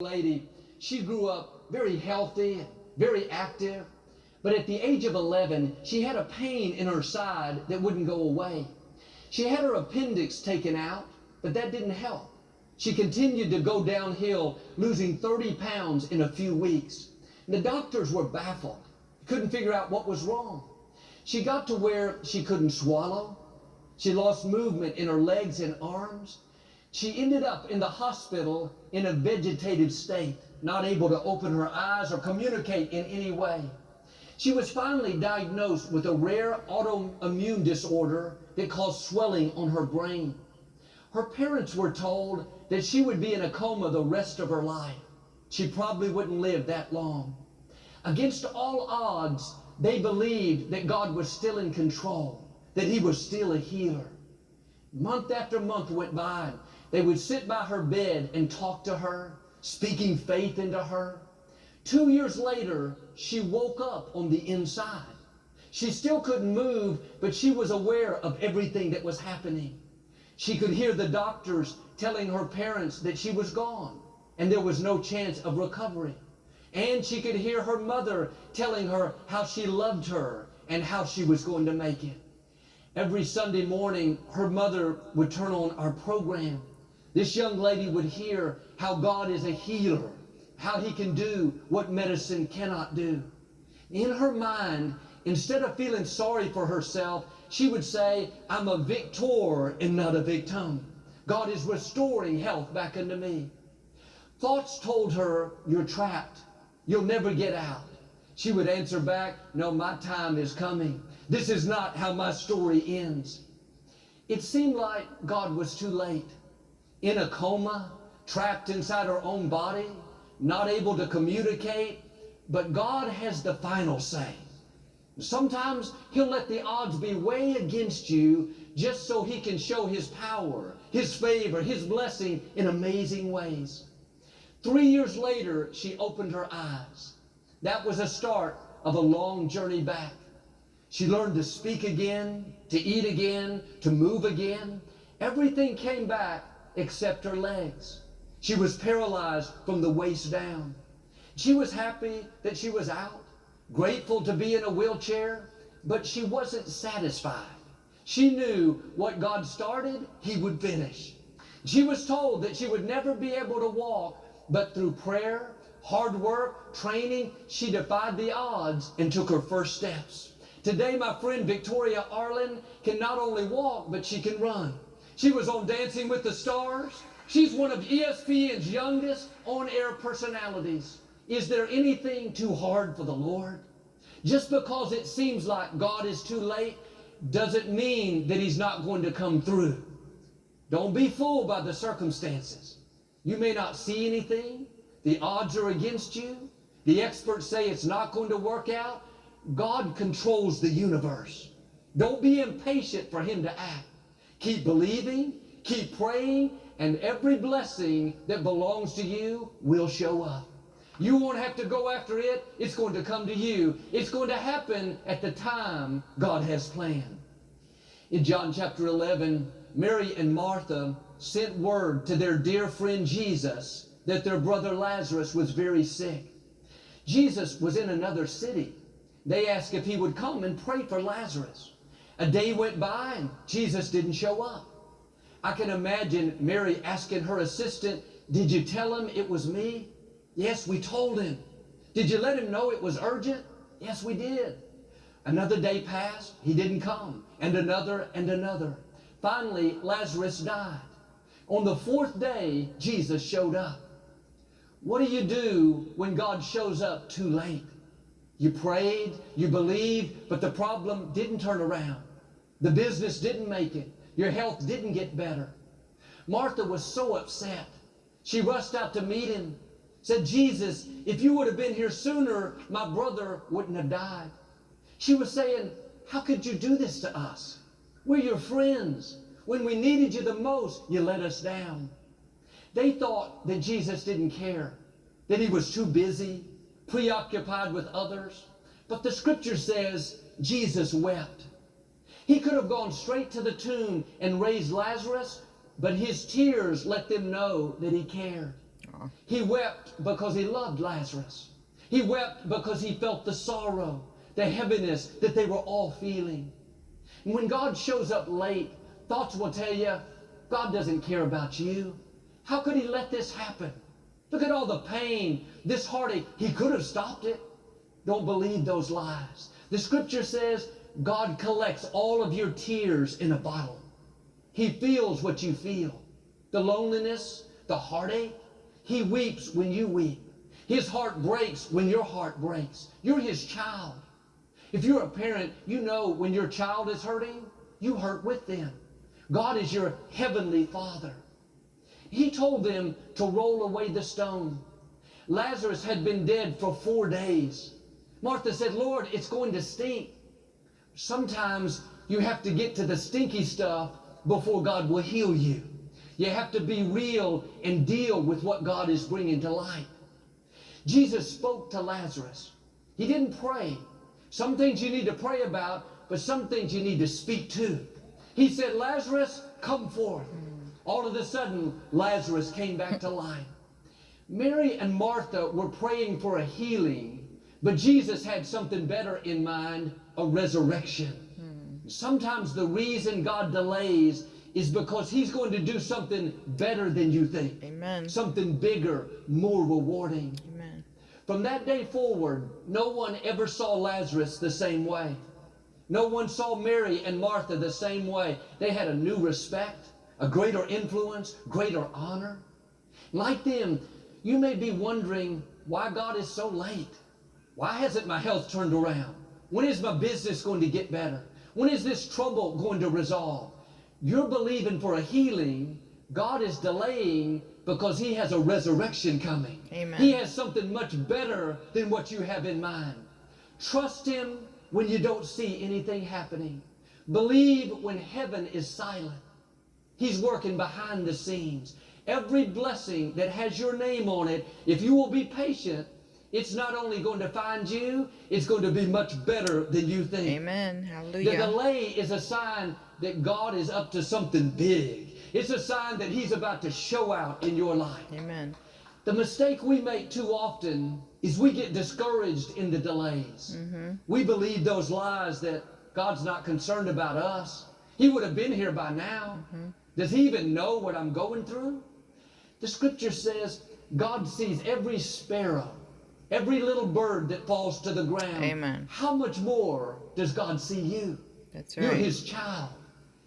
Lady, she grew up very healthy, very active, but at the age of 11, she had a pain in her side that wouldn't go away. She had her appendix taken out, but that didn't help. She continued to go downhill, losing 30 pounds in a few weeks. The doctors were baffled, couldn't figure out what was wrong. She got to where she couldn't swallow. She lost movement in her legs and arms. She ended up in the hospital in a vegetative state, not able to open her eyes or communicate in any way. She was finally diagnosed with a rare autoimmune disorder that caused swelling on her brain. Her parents were told that she would be in a coma the rest of her life. She probably wouldn't live that long. Against all odds, they believed that God was still in control, that He was still a healer. Month after month went by. They would sit by her bed and talk to her, speaking faith into her. 2 years later, she woke up on the inside. She still couldn't move, but she was aware of everything that was happening. She could hear the doctors telling her parents that she was gone and there was no chance of recovery. And she could hear her mother telling her how she loved her and how she was going to make it. Every Sunday morning, her mother would turn on our program. This young lady would hear how God is a healer, how He can do what medicine cannot do. In her mind, instead of feeling sorry for herself, she would say, I'm a victor and not a victim. God is restoring health back into me. Thoughts told her, you're trapped. You'll never get out. She would answer back, no, my time is coming. This is not how my story ends. It seemed like God was too late. In a coma, trapped inside her own body, not able to communicate, but God has the final say. Sometimes He'll let the odds be way against you just so He can show His power, His favor, His blessing in amazing ways. 3 years later, she opened her eyes. That was the start of a long journey back. She learned to speak again, to eat again, to move again. Everything came back except her legs. She was paralyzed from the waist down. She was happy that she was out, grateful to be in a wheelchair, but she wasn't satisfied. She knew what God started, He would finish. She was told that she would never be able to walk, but through prayer, hard work, training, she defied the odds and took her first steps. Today, my friend Victoria Arlen can not only walk, but she can run. She was on Dancing with the Stars. She's one of ESPN's youngest on-air personalities. Is there anything too hard for the Lord? Just because it seems like God is too late doesn't mean that He's not going to come through. Don't be fooled by the circumstances. You may not see anything. The odds are against you. The experts say it's not going to work out. God controls the universe. Don't be impatient for Him to act. Keep believing, keep praying, and every blessing that belongs to you will show up. You won't have to go after it. It's going to come to you. It's going to happen at the time God has planned. In John chapter 11, Mary and Martha sent word to their dear friend Jesus that their brother Lazarus was very sick. Jesus was in another city. They asked if He would come and pray for Lazarus. A day went by and Jesus didn't show up. I can imagine Mary asking her assistant, did you tell him it was me? Yes, we told him. Did you let him know it was urgent? Yes, we did. Another day passed. He didn't come. And another and another. Finally, Lazarus died. On the fourth day, Jesus showed up. What do you do when God shows up too late? You prayed, you believed, but the problem didn't turn around. The business didn't make it. Your health didn't get better. Martha was so upset. She rushed out to meet Him. Said, Jesus, if you would have been here sooner, my brother wouldn't have died. She was saying, how could you do this to us? We're your friends. When we needed you the most, you let us down. They thought that Jesus didn't care, that He was too busy, preoccupied with others. But the scripture says Jesus wept. He could have gone straight to the tomb and raised Lazarus, but His tears let them know that He cared. He wept because he loved Lazarus. He wept because he felt the sorrow, the heaviness that they were all feeling. And when God shows up late, thoughts will tell you, God doesn't care about you. How could he let this happen? Look at all the pain, this heartache. He could have stopped it. Don't believe those lies. The scripture says God collects all of your tears in a bottle. He feels what you feel. The loneliness, the heartache. He weeps when you weep. His heart breaks when your heart breaks. You're his child. If you're a parent, you know when your child is hurting, you hurt with them. God is your heavenly Father. He told them to roll away the stone. Lazarus had been dead for 4 days. Martha said, Lord, it's going to stink. Sometimes you have to get to the stinky stuff before God will heal you. You have to be real and deal with what God is bringing to light. Jesus spoke to Lazarus. He didn't pray. Some things you need to pray about, but some things you need to speak to. He said, Lazarus, come forth. All of a sudden, Lazarus came back to life. Mary and Martha were praying for a healing, but Jesus had something better in mind, a resurrection. Sometimes the reason God delays is because he's going to do something better than you think. Amen. Something bigger, more rewarding. Amen. From that day forward, no one ever saw Lazarus the same way. No one saw Mary and Martha the same way. They had a new respect, a greater influence, greater honor. Like them, you may be wondering why God is so late. Why hasn't my health turned around? When is my business going to get better? When is this trouble going to resolve? You're believing for a healing. God is delaying because he has a resurrection coming. Amen. He has something much better than what you have in mind. Trust him when you don't see anything happening. Believe when heaven is silent. He's working behind the scenes. Every blessing that has your name on it, if you will be patient, it's not only going to find you, it's going to be much better than you think. Amen. The Hallelujah. delay is a sign that God is up to something big. It's a sign that he's about to show out in your life. Amen. The mistake we make too often is we get discouraged in the delays. We believe those lies that God's not concerned about us. He would have been here by now. Does he even know what I'm going through? The scripture says God sees every sparrow, every little bird that falls to the ground. Amen. How much more does God see you? That's You're right. his child.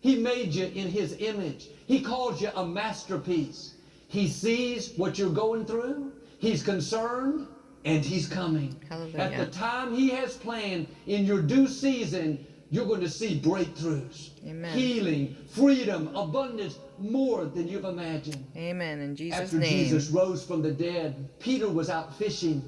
He made you in his image. He calls you a masterpiece. He sees what you're going through. He's concerned, and he's coming. Hallelujah. At the time he has planned, in your due season, you're going to see breakthroughs, Amen. healing, freedom, abundance, more than you've imagined. Amen. In Jesus' After name. Jesus rose from the dead, Peter was out fishing.